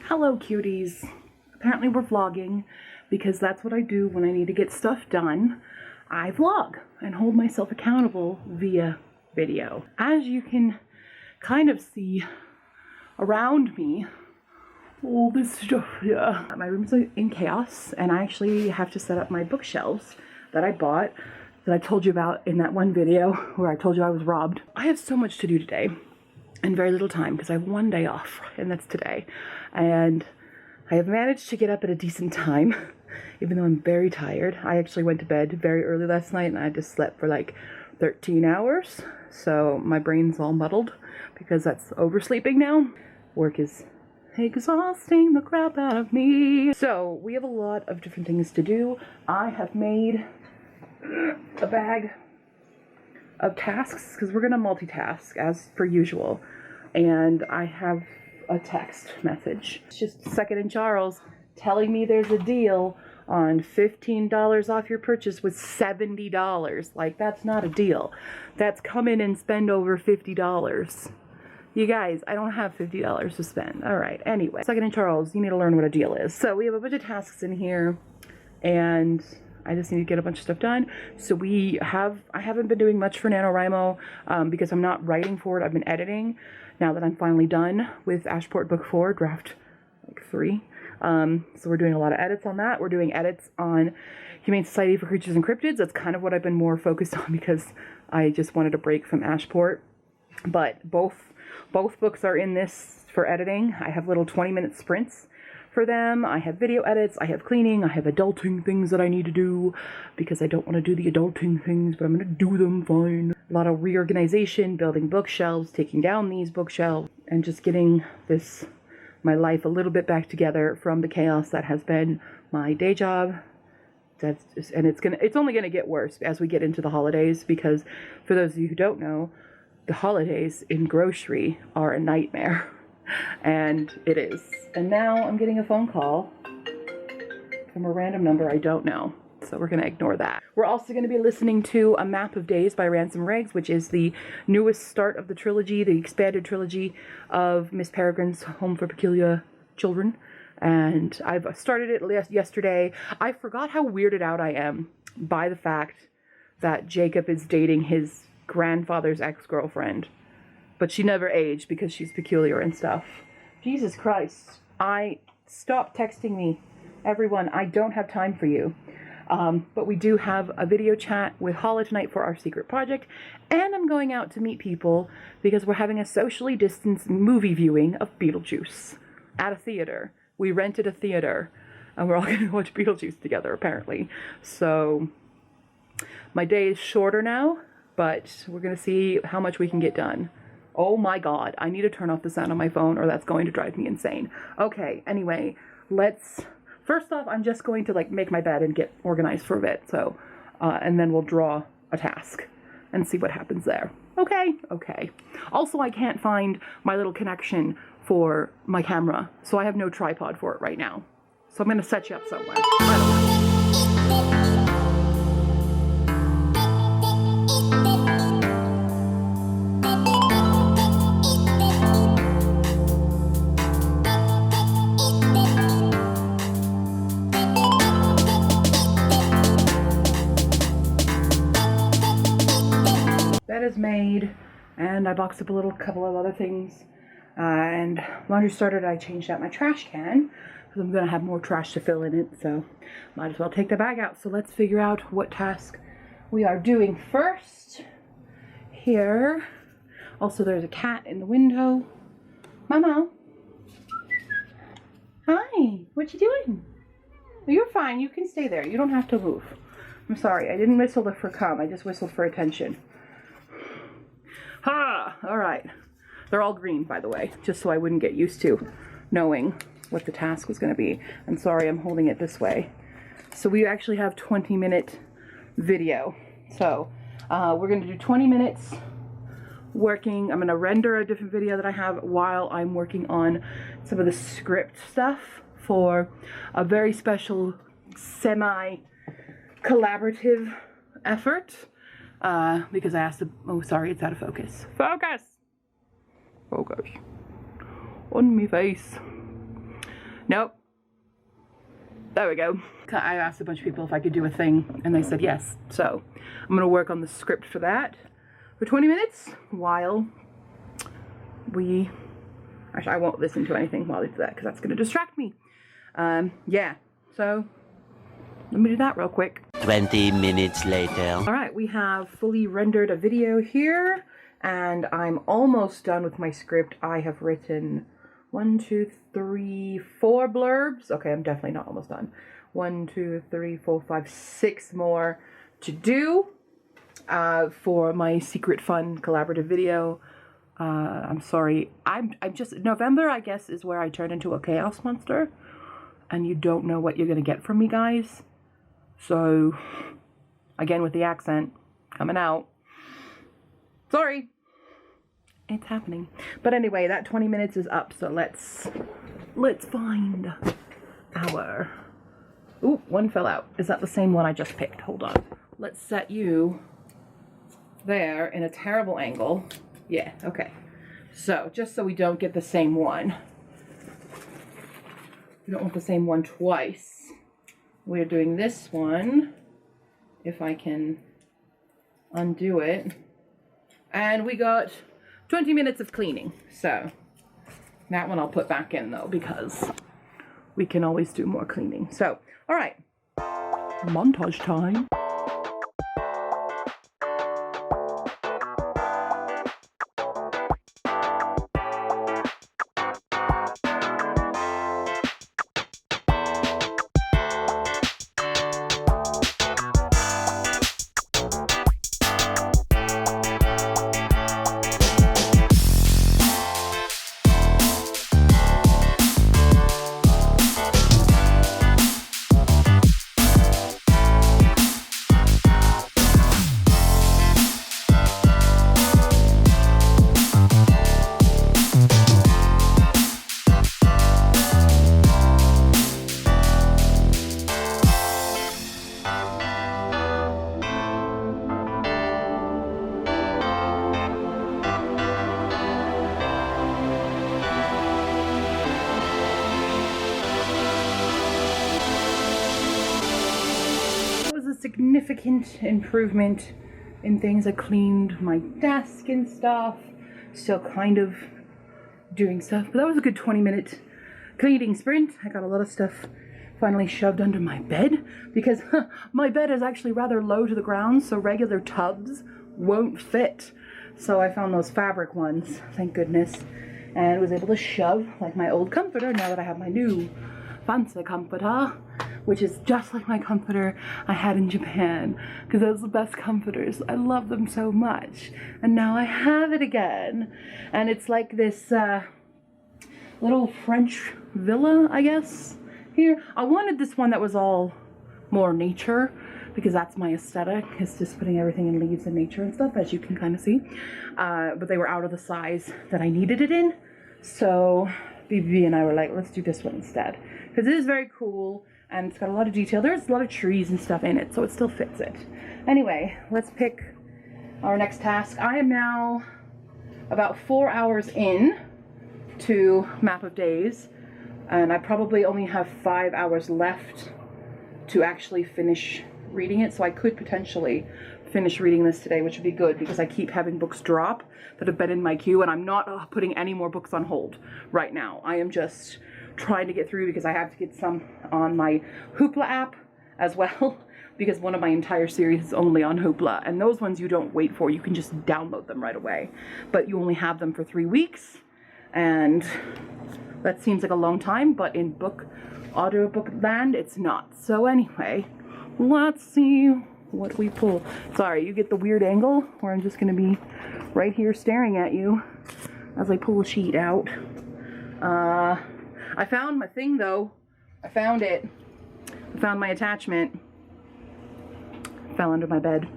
Hello cuties. Apparently we're vlogging because that's what I do when I need to get stuff done. I vlog and hold myself accountable via video. As you can kind of see around me, all this stuff here. My room's in chaos and I actually have to set up my bookshelves that I bought, that I told you about in that one video where I told you I was robbed. I have so much to do today and very little time because I have one day off, and that's today. And I have managed to get up at a decent time, even though I'm very tired. I actually went to bed very early last night and I just slept for like 13 hours. So my brain's all muddled because that's oversleeping now. Work is exhausting the crap out of me. So we have a lot of different things to do. I have made a bag of tasks because we're gonna multitask as per usual, and I have a text message. It's just Second and Charles telling me there's a deal on $15 off your purchase with $70. Like, that's not a deal. That's come in and spend over $50. You guys, I don't have $50 to spend. All right, anyway. Second and Charles, you need to learn what a deal is. So we have a bunch of tasks in here and I just need to get a bunch of stuff done. So I haven't been doing much for NaNoWriMo because I'm not writing for it. I've been editing now that I'm finally done with Ashport Book 4, draft like 3. So we're doing a lot of edits on that. We're doing edits on Humane Society for Creatures and Cryptids. That's kind of what I've been more focused on because I just wanted a break from Ashport. But both books are in this for editing. I have little 20-minute sprints for them. I have video edits, I have cleaning, I have adulting things that I need to do because I don't want to do the adulting things, but I'm going to do them fine. A lot of reorganization, building bookshelves, taking down these bookshelves, and just getting my life a little bit back together from the chaos that has been my day job. And it's only gonna get worse as we get into the holidays, because for those of you who don't know, the holidays in grocery are a nightmare. And it is. And now I'm getting a phone call from a random number I don't know. So we're going to ignore that. We're also going to be listening to A Map of Days by Ransom Riggs, which is the newest start of the trilogy, the expanded trilogy of Miss Peregrine's Home for Peculiar Children. And I've started it yesterday. I forgot how weirded out I am by the fact that Jacob is dating his grandfather's ex-girlfriend. But she never aged because she's peculiar and stuff. Jesus Christ. Stop texting me. Everyone, I don't have time for you. But we do have a video chat with Hala tonight for our secret project. And I'm going out to meet people because we're having a socially distanced movie viewing of Beetlejuice at a theater. We rented a theater and we're all going to watch Beetlejuice together, apparently. So my day is shorter now, but we're going to see how much we can get done. Oh my God, I need to turn off the sound on my phone or that's going to drive me insane. Okay, anyway, first off, I'm just going to make my bed and get organized for a bit. So, and then we'll draw a task and see what happens there. Okay. Also, I can't find my little connection for my camera, so I have no tripod for it right now. So I'm gonna set you up somewhere. I don't know. Bed is made, and I boxed up a couple of other things, and laundry started. I changed out my trash can because I'm gonna have more trash to fill in it, so might as well take the bag out. So let's figure out what task we are doing first. Here, also there's a cat in the window. Mama, hi, what you doing? Well, you're fine, you can stay there, you don't have to move. I'm sorry, I didn't whistle for come, I just whistled for attention. Ha! All right. They're all green, by the way, just so I wouldn't get used to knowing what the task was going to be. And sorry, I'm holding it this way. So we actually have 20-minute video. So we're going to do 20 minutes working. I'm going to render a different video that I have while I'm working on some of the script stuff for a very special semi-collaborative effort. Because I asked oh sorry, it's out of focus. Focus on me face. Nope. There we go. I asked a bunch of people if I could do a thing, and they said yes. So I'm gonna work on the script for that for 20 minutes while we, actually I won't listen to anything while I do that because that's gonna distract me. Yeah, so let me do that real quick. 20 minutes later. All right, we have fully rendered a video here, and I'm almost done with my script. I have written 1, 2, 3, 4 blurbs. Okay, I'm definitely not almost done. 1, 2, 3, 4, 5, 6 more to do for my secret fun collaborative video. I'm sorry. I'm just, November, I guess, is where I turn into a chaos monster, and you don't know what you're gonna get from me, guys. So, again with the accent coming out. Sorry. It's happening. But anyway, that 20 minutes is up, so let's find our... Ooh, one fell out. Is that the same one I just picked? Hold on. Let's set you there in a terrible angle. Yeah, okay. So, just so we don't get the same one. We don't want the same one twice. We're doing this one, if I can undo it. And we got 20 minutes of cleaning. So that one I'll put back in though, because we can always do more cleaning. So, all right, montage time. Significant improvement in things. I cleaned my desk and stuff, still kind of doing stuff, but that was a good 20-minute cleaning sprint. I got a lot of stuff finally shoved under my bed because my bed is actually rather low to the ground, so regular tubs won't fit. So I found those fabric ones, thank goodness, and was able to shove like my old comforter now that I have my new fancy comforter, which is just like my comforter I had in Japan, because those are the best comforters. I love them so much. And now I have it again. And it's like this little French villa, I guess, here. I wanted this one that was all more nature, because that's my aesthetic, is just putting everything in leaves and nature and stuff, as you can kind of see. But they were out of the size that I needed it in. So BB and I were like, let's do this one instead. Because it is very cool. And it's got a lot of detail. There's a lot of trees and stuff in it, so it still fits it. Anyway, let's pick our next task. I am now about 4 hours in to Map of Days, and I probably only have 5 hours left to actually finish reading it, so I could potentially finish reading this today, which would be good because I keep having books drop that have been in my queue, and I'm not putting any more books on hold right now. I am just trying to get through because I have to get some on my Hoopla app as well, because one of my entire series is only on Hoopla, and those ones you don't wait for, you can just download them right away, but you only have them for 3 weeks, and that seems like a long time, but in audiobook land it's not. So anyway, let's see what we pull. Sorry, you get the weird angle where I'm just going to be right here staring at you as I pull a sheet out. I found my thing though. I found it. I found my attachment. Fell under my bed,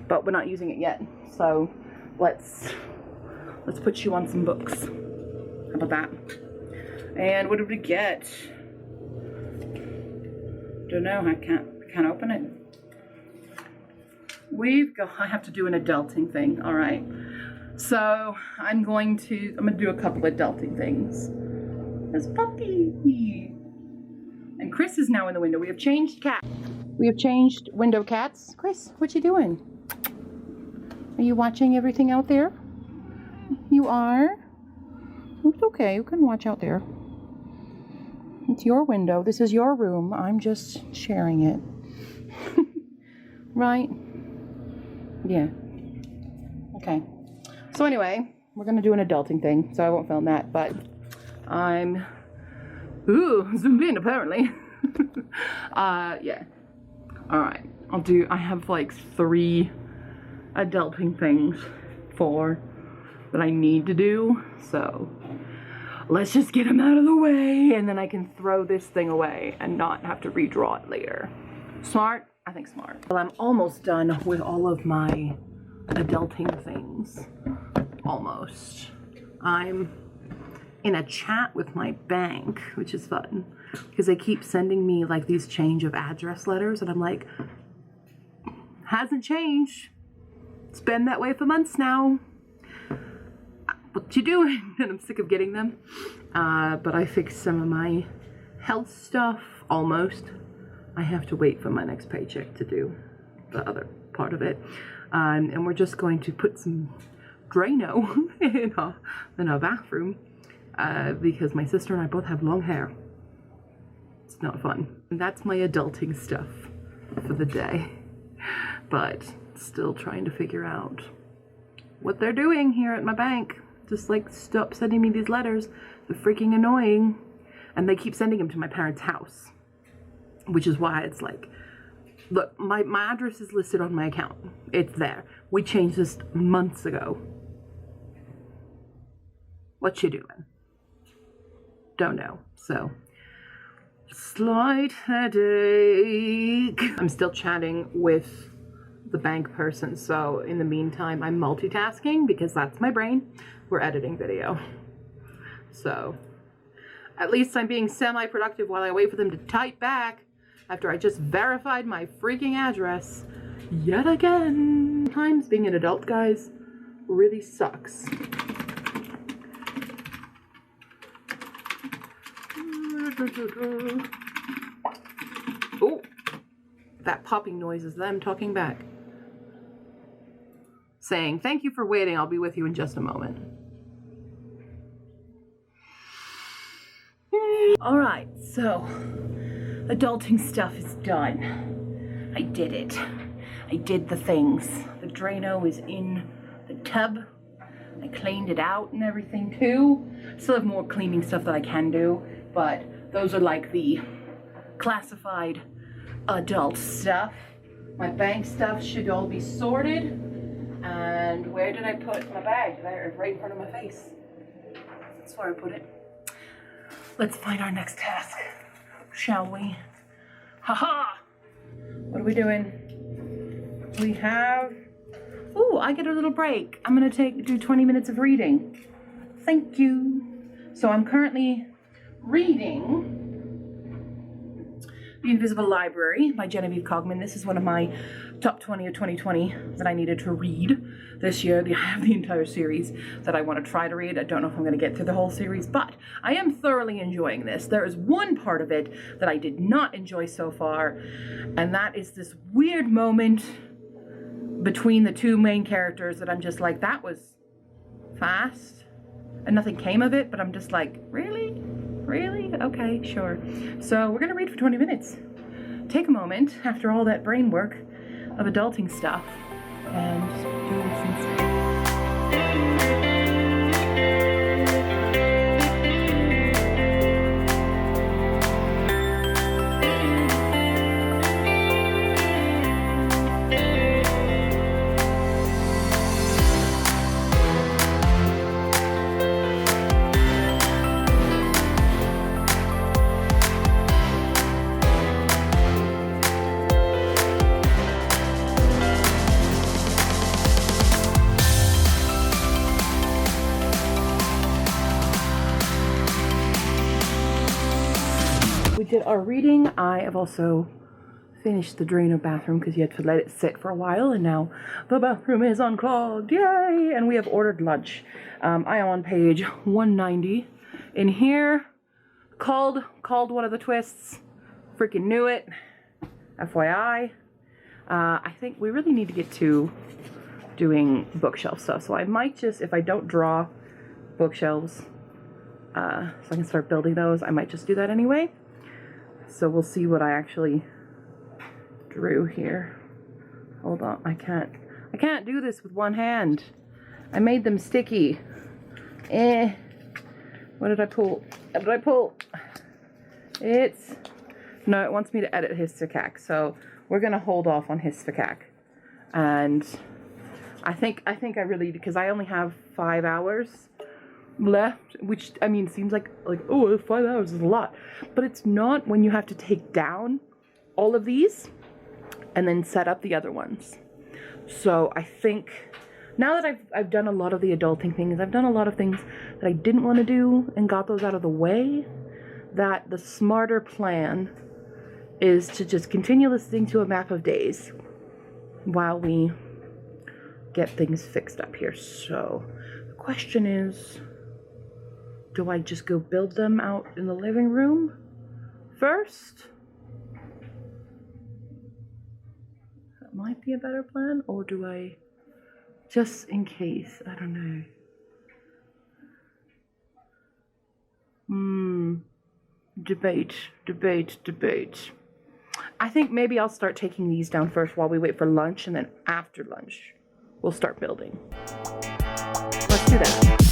but we're not using it yet. So let's put you on some books. How about that? And what did we get? Don't know. I can't open it. I have to do an adulting thing. All right. So I'm gonna do a couple adulting things. This puppy. And Chris is now in the window. We have changed cat. We have changed window cats. Chris, what you doing? Are you watching everything out there? You are? It's okay, you can watch out there. It's your window. This is your room. I'm just sharing it. Right? Yeah. Okay. So anyway, we're gonna do an adulting thing, so I won't film that, but I'm zoomed in apparently. Yeah. Alright. I have like 3 adulting things, 4 that I need to do, so let's just get them out of the way and then I can throw this thing away and not have to redraw it later. Smart? I think smart. Well, I'm almost done with all of my adulting things. Almost. I'm in a chat with my bank, which is fun, because they keep sending me like these change of address letters and I'm like, hasn't changed. It's been that way for months now. What you doing? And I'm sick of getting them. But I fixed some of my health stuff, almost. I have to wait for my next paycheck to do the other part of it. And we're just going to put some Drano in our bathroom because my sister and I both have long hair. It's not fun. And that's my adulting stuff for the day. But still trying to figure out what they're doing here at my bank. Just like, stop sending me these letters. They're freaking annoying. And they keep sending them to my parents' house. Which is why it's like, look, my address is listed on my account. It's there. We changed this months ago. What you doing? Don't know. So, slight headache. I'm still chatting with the bank person, so in the meantime I'm multitasking because that's my brain. We're editing video, so at least I'm being semi-productive while I wait for them to type back after I just verified my freaking address yet again. Sometimes being an adult, guys, really sucks. Oh, that popping noise is them talking back, saying, "Thank you for waiting. I'll be with you in just a moment." All right, so adulting stuff is done. I did it. I did the things. The Drano is in the tub. I cleaned it out and everything too. Still have more cleaning stuff that I can do, but those are like the classified adult stuff. My bank stuff should all be sorted. And where did I put my bag? There, right in front of my face. That's where I put it. Let's find our next task, shall we? Haha! What are we doing? We have... Ooh, I get a little break. I'm gonna do 20 minutes of reading. Thank you. So I'm currently reading The Invisible Library by Genevieve Cogman. This is one of my top 20 of 2020 that I needed to read this year. I have the entire series that I want to try to read. I don't know if I'm going to get through the whole series, but I am thoroughly enjoying this. There is one part of it that I did not enjoy so far, and that is this weird moment between the two main characters that I'm just like, that was fast, and nothing came of it, but I'm just like, really? Really? Okay, sure. So we're gonna read for 20 minutes. Take a moment after all that brain work of adulting stuff and do this instead. Did our reading. I have also finished the Drano bathroom because you had to let it sit for a while, and now the bathroom is unclogged. Yay! And we have ordered lunch. I am on page 190 in here. Called one of the twists. Freaking knew it. FYI. I think we really need to get to doing bookshelf stuff. So I might just, if I don't draw bookshelves, so I can start building those, I might just do that anyway. So we'll see what I actually drew here. Hold on, I can't do this with one hand. I made them sticky. What did I pull? What did I pull? No, it wants me to edit Histocac, so we're gonna hold off on Histocac. And I think I really, because I only have 5 hours left, which, I mean, seems like, oh, 5 hours is a lot. But it's not when you have to take down all of these and then set up the other ones. So I think, now that I've done a lot of the adulting things, I've done a lot of things that I didn't want to do and got those out of the way, that the smarter plan is to just continue listening to a map of days while we get things fixed up here. So the question is, do I just go build them out in the living room first? That might be a better plan. Or do I, just in case, I don't know. Debate. I think maybe I'll start taking these down first while we wait for lunch, and then after lunch, we'll start building. Let's do that.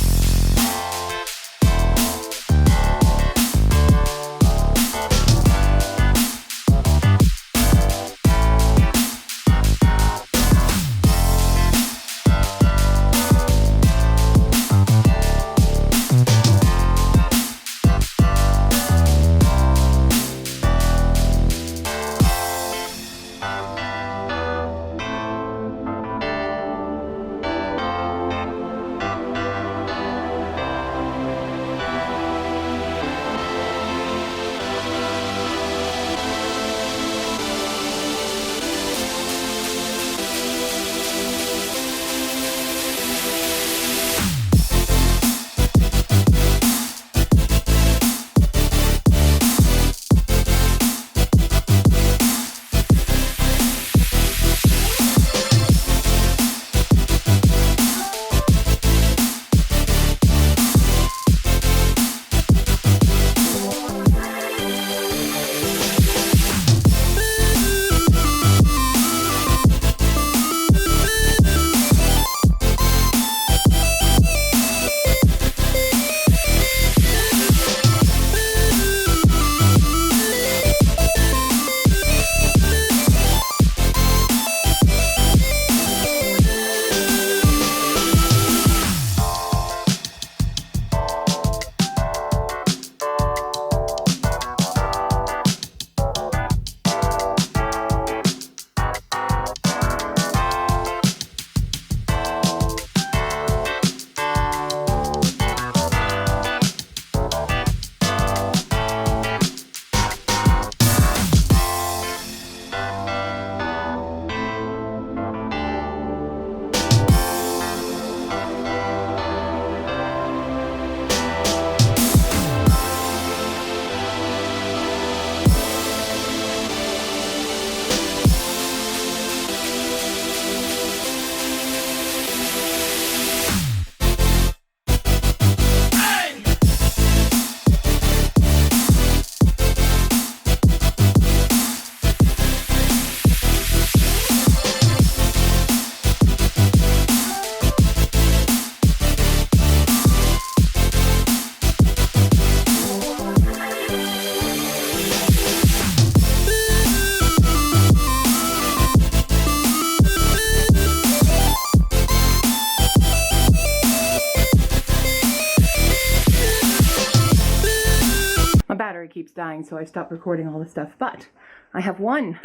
Keeps dying, so I stopped recording all this stuff. But I have one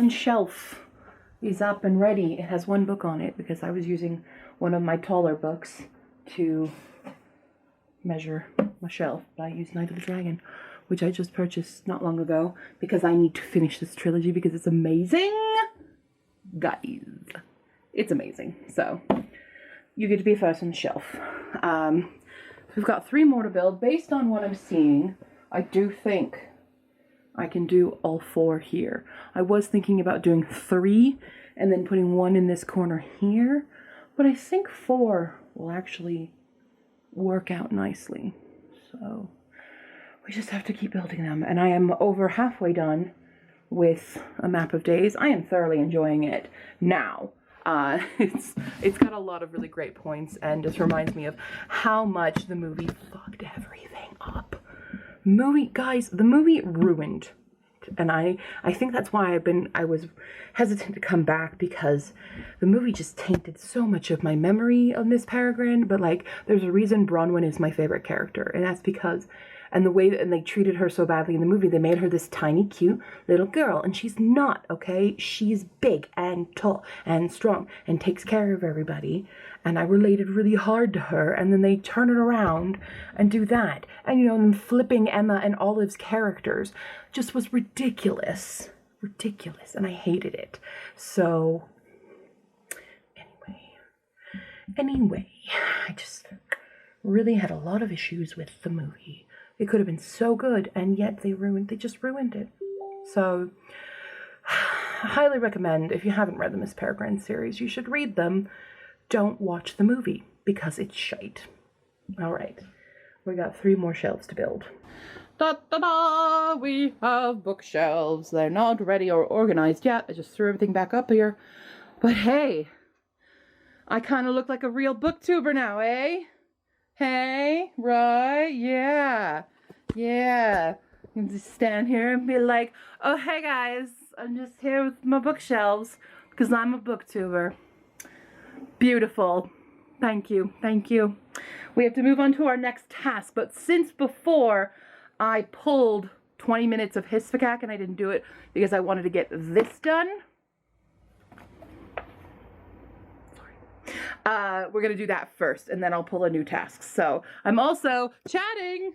shelf is up and ready. It has one book on it because I was using one of my taller books to measure my shelf. But I used Night of the Dragon, which I just purchased not long ago because I need to finish this trilogy because it's amazing, guys. It's amazing. So you get to be first on the shelf. We've got 3 more to build. Based on what I'm seeing, I do think I can do all 4 here. I was thinking about doing 3 and then putting 1 in this corner here, but I think 4 will actually work out nicely. So we just have to keep building them. And I am over halfway done with a map of days. I am thoroughly enjoying it now. It's got a lot of really great points and just reminds me of how much the movie fucked everything up. The movie ruined. And I think that's why I was hesitant to come back, because the movie just tainted so much of my memory of Miss Peregrine. But like, there's a reason Bronwyn is my favorite character, and that's because, and the way and they treated her so badly in the movie, they made her this tiny, cute little girl, and she's not, okay? She's big and tall and strong and takes care of everybody, and I related really hard to her, and then they turn it around and do that. And, you know, and flipping Emma and Olive's characters just was ridiculous. Ridiculous, and I hated it. So, anyway, I just really had a lot of issues with the movie. It could have been so good, and yet they just ruined it. So, I highly recommend, if you haven't read the Miss Peregrine series, you should read them. Don't watch the movie, because it's shite. All right, we got 3 more shelves to build. Da-da-da! We have bookshelves. They're not ready or organized yet. I just threw everything back up here. But hey, I kind of look like a real booktuber now, eh? Hey, right? Yeah. Yeah. You can just stand here and be like, oh, hey guys, I'm just here with my bookshelves because I'm a booktuber. Beautiful. Thank you. Thank you. We have to move on to our next task, but since before I pulled 20 minutes of Hisphacac and I didn't do it because I wanted to get this done. We're going to do that first, and then I'll pull a new task. So I'm also chatting.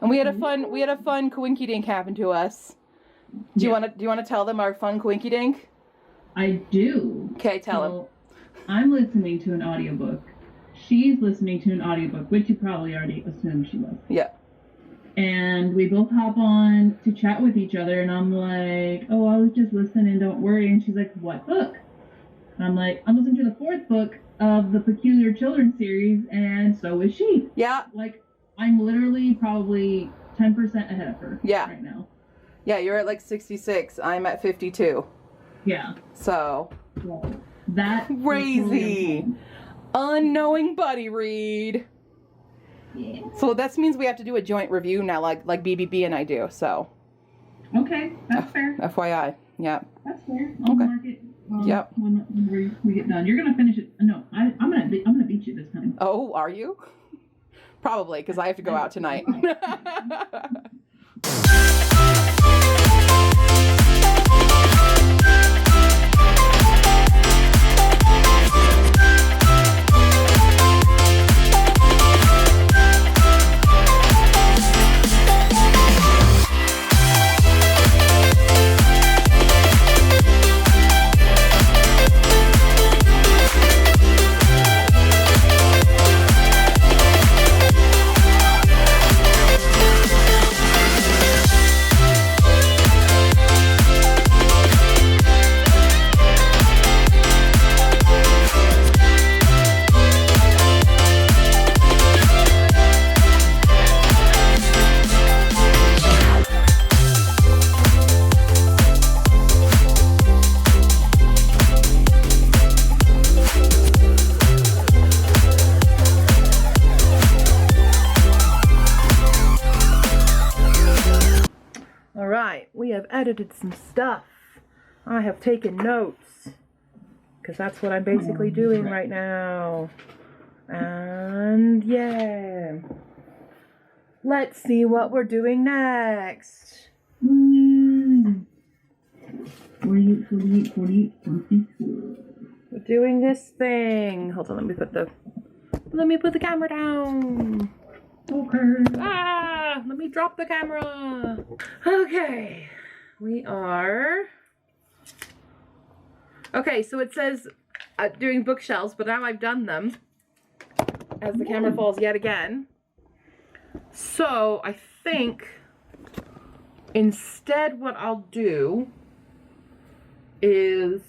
And we had a fun coinky dink happen to us. Do you want to tell them our fun coinky dink? I do. Okay, tell them. I'm listening to an audiobook. She's listening to an audiobook, which you probably already assumed she was. Yeah. And we both hop on to chat with each other, and I'm like, oh, I was just listening, don't worry. And she's like, what book? And I'm like, I'm listening to the 4th book of the Peculiar Children series, and so is she. Yeah. Like, I'm literally probably 10% ahead of her right now. Yeah, you're at like 66. I'm at 52. Yeah. So. Well, that's crazy. Unknowing buddy read. Yeah. So that means we have to do a joint review now, like BBB and I do. So. Okay, that's fair. FYI. Yeah. That's fair. I'll mark it. Yep. When we get done, you're gonna finish it. No, I'm gonna beat you this time. Oh, are you? Probably, because I have to go out tonight. Edited some stuff. I have taken notes because that's what I'm basically doing right now. And yeah, let's see what we're doing next. 48, 48, 48, 44. We're doing this thing. Hold on, let me put the camera down. Okay. Let me drop the camera. Okay. We are... Okay, so it says doing bookshelves, but now I've done them. As the camera falls yet again. So I think instead what I'll do is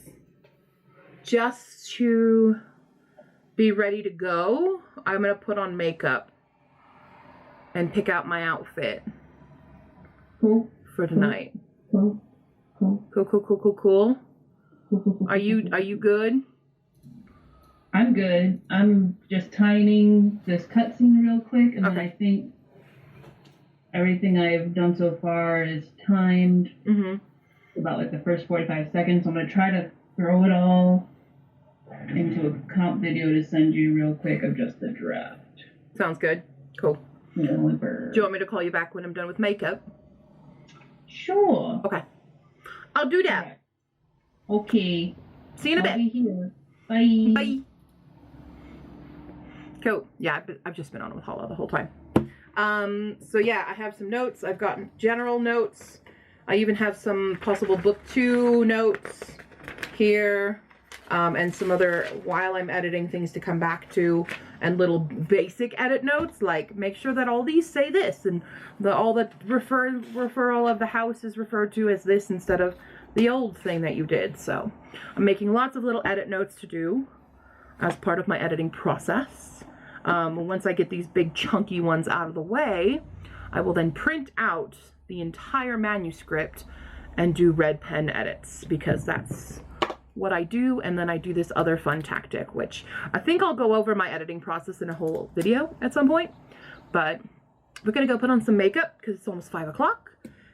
just to be ready to go, I'm gonna put on makeup and pick out my outfit for tonight. Cool. Are you good? I'm good. I'm just timing this cutscene real quick, and then I think everything I've done so far is timed about like the first 45 seconds. So I'm gonna try to throw it all into a comp video to send you real quick of just the draft. Sounds good. Cool. Do you want me to call you back when I'm done with makeup? Sure. Okay. I'll do that. Okay. See you in a bit. Be here. Bye. Bye. Cool. Yeah, I've just been on with Hala the whole time. So yeah, I have some notes. I've gotten general notes. I even have some possible book 2 notes here. And some other, while I'm editing, things to come back to, and little basic edit notes, like make sure that all these say this, and all the referral of the house is referred to as this instead of the old thing that you did. So I'm making lots of little edit notes to do as part of my editing process. Once I get these big chunky ones out of the way, I will then print out the entire manuscript and do red pen edits, because that's what I do. And then I do this other fun tactic, which I think I'll go over my editing process in a whole video at some point. But we're gonna go put on some makeup because it's almost 5 o'clock,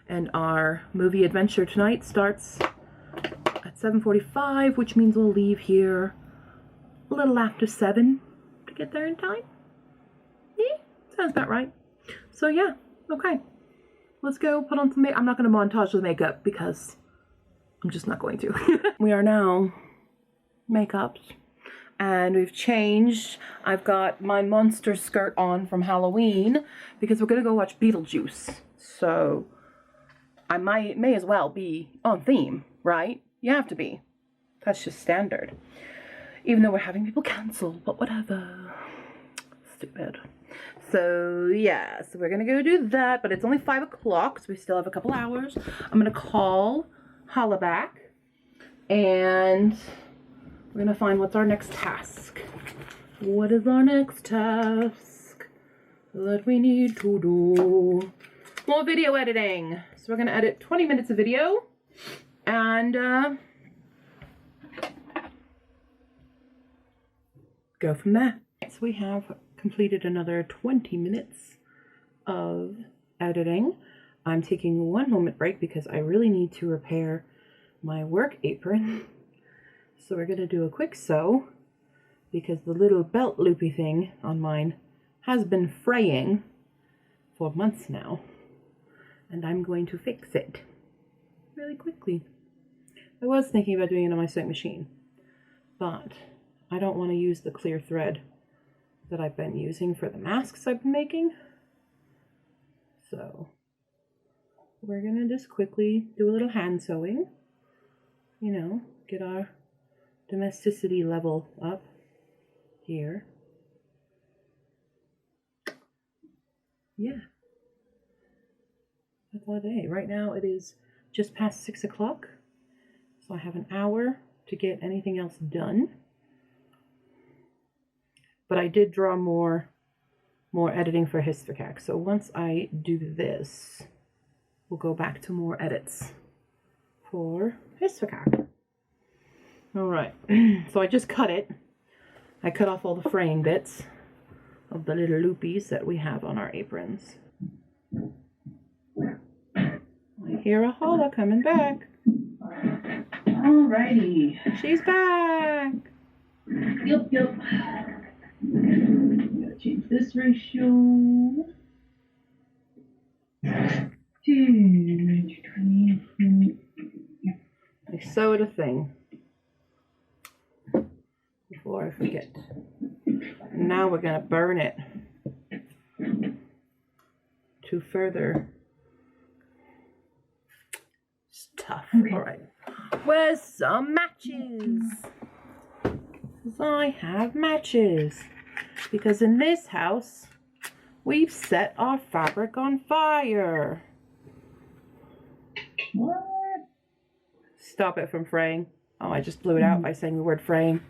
and our movie adventure tonight starts at 7:45, which means we'll leave here a little after 7 to get there in time. Yeah, sounds about right. So yeah, okay, let's go put on some makeup. I'm not gonna montage the makeup because I'm just not going to. We are now makeups, and we've changed. I've got my monster skirt on from Halloween because we're gonna go watch Beetlejuice. So I may as well be on theme, right? You have to be. That's just standard. Even though we're having people cancel, but whatever. Stupid. So yeah, so we're gonna go do that, but it's only 5 o'clock, so we still have a couple hours. I'm gonna call Hala back, and we're gonna find what's our next task. What is our next task that we need to do? More video editing. So we're gonna edit 20 minutes of video, and go from there. So we have completed another 20 minutes of editing. I'm taking 1 moment break because I really need to repair my work apron. So we're gonna do a quick sew because the little belt loopy thing on mine has been fraying for months now, and I'm going to fix it really quickly. I was thinking about doing it on my sewing machine, but I don't want to use the clear thread that I've been using for the masks I've been making. So we're gonna just quickly do a little hand sewing, you know, get our domesticity level up here. Yeah, that's all day. Right now it is just past 6 o'clock, so I have an hour to get anything else done. But I did draw more editing for Histocac. So once I do this, we'll go back to more edits for Histocac. All right, so I just cut it. I cut off all the fraying bits of the little loopies that we have on our aprons. I hear a Hala coming back. Alrighty. She's back. Yep. Gotta change this ratio to 20. I sewed a thing before I forget. And now we're gonna burn it to further stuff. Okay. All right. Where's some matches? I have matches, because in this house We've set our fabric on fire. What? Stop it from fraying. Oh, I just blew it out by saying the word fraying.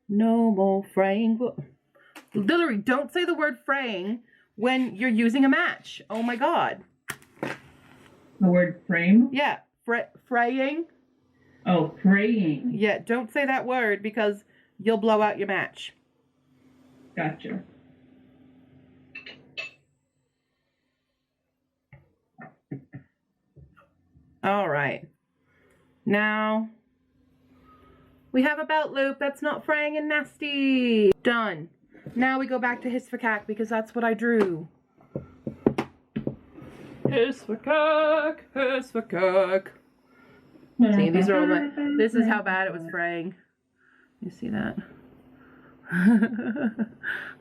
No more fraying. Literally, don't say the word fraying when you're using a match. Oh my God. The word frame? Yeah, fraying. Oh, praying. Yeah, don't say that word because you'll blow out your match. Gotcha. All right. Now, we have a belt loop that's not fraying and nasty. Done. Now we go back to hiss for cack because that's what I drew. Hiss for cack, hiss for cack. See, these are all my, this is how bad it was fraying. You see that?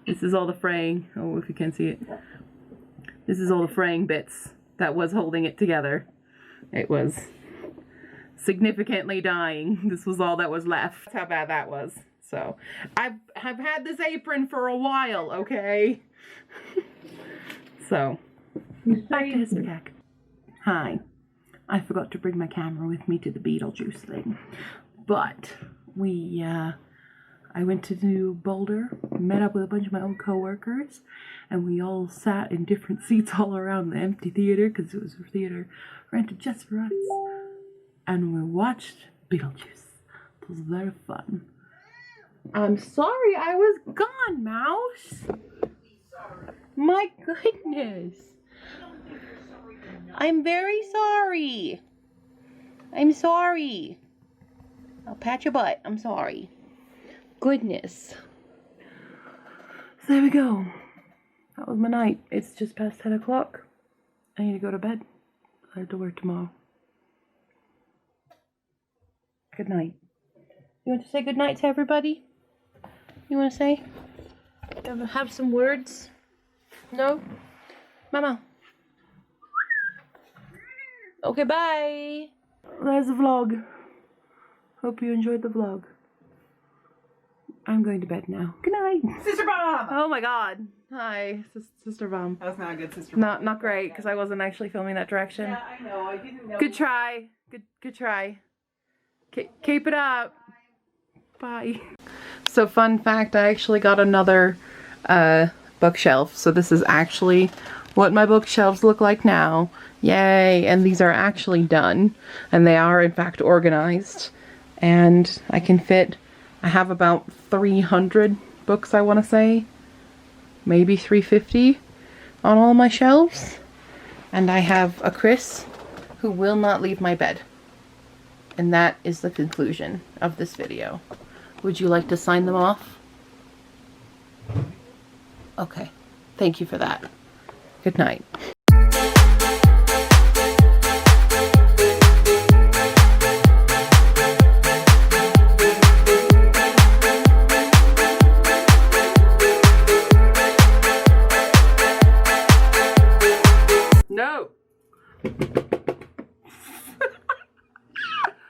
This is all the fraying. Oh, if you can see it. This is all the fraying bits that was holding it together. It was significantly dying. This was all that was left. That's how bad that was. So, I've had this apron for a while, okay? So, back to hiss for cack. Hi. I forgot to bring my camera with me to the Beetlejuice thing. But I went to do Boulder, met up with a bunch of my old co-workers, and we all sat in different seats all around the empty theater, because it was a theater rented just for us. And we watched Beetlejuice. It was very fun. I'm sorry I was gone, Mouse. My goodness. I'm very sorry. I'm sorry. I'll pat your butt. I'm sorry. Goodness. So there we go. That was my night. It's just past 10 o'clock. I need to go to bed. I have to work tomorrow. Good night. You want to say good night to everybody? You want to say? Have some words? No? Mama. Okay, bye. There's the vlog. Hope you enjoyed the vlog. I'm going to bed now. Good night. Sister Bomb! Oh my God. Hi, Sister Bomb. That was not a good Sister Bomb. Not great, because I wasn't actually filming that direction. Yeah, I know. I didn't know. Good try. Good try. Keep it up. Bye. So fun fact, I actually got another bookshelf. So this is actually what my bookshelves look like now. Yay! And these are actually done. And they are in fact organized. And I can fit, I have about 300 books, I want to say. Maybe 350 on all my shelves. And I have a Chris who will not leave my bed. And that is the conclusion of this video. Would you like to sign them off? Okay. Thank you for that. Good night.